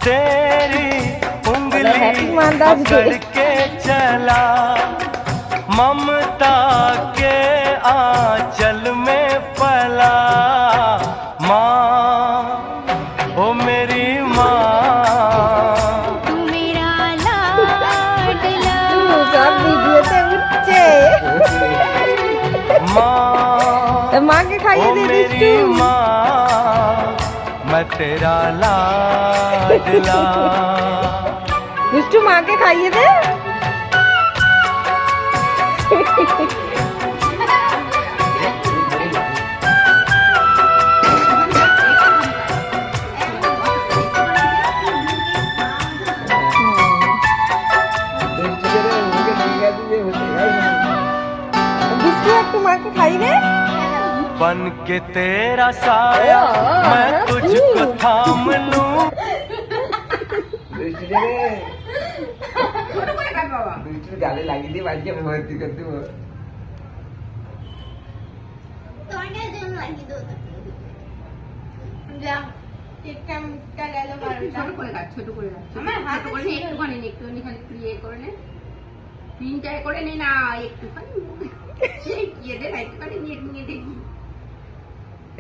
तेरी उंगली पकड़ के चला, ममता के आंचल में पला। माँ ओ मेरी माँ, तू मेरा लाडला। সব ভিডিওতে উঠছে। माँ মাকে খাইয়ে ओ দে मेरी দুষ্টু। माँ, मैं तेरा लाडला। দুষ্টু মাকে খাইয়ে দে। দুষ্টু একটু মাকে খাইয়ে দে। बन के तेरा साया मैं तुझको थाम लूं। গালে লাগিয়ে দিয়ে বাড়িকে ভর্তি করে দেবো। ছোট করে কাট, ছোট করে কাট, ছোট করে নে, একটুখানি নে, একটুখানি খালি একটু ইয়ে করে নে, তিনটায় করে নে না, একটুখানি সেই ইয়ে দে না, একটুখানি নিয়ে দেখি।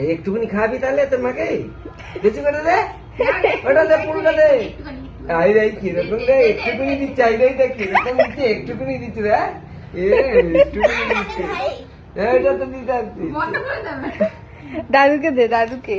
এই একটুখানি খাবি তাহলে তোর মাকে বেশি করে দে, ওটা দে, পুরোটা দে। আই রে কিরকম রে, একটুখানি দিচ্ছে, আই রে দেখ কিরকম দিচ্ছে, একটুখানি দিচ্ছে রে, একটুখানি দিচ্ছে, এটা তো দিতে আসছিস। বন্ধ করে দেবে। দাদুকে দে, দাদুকে।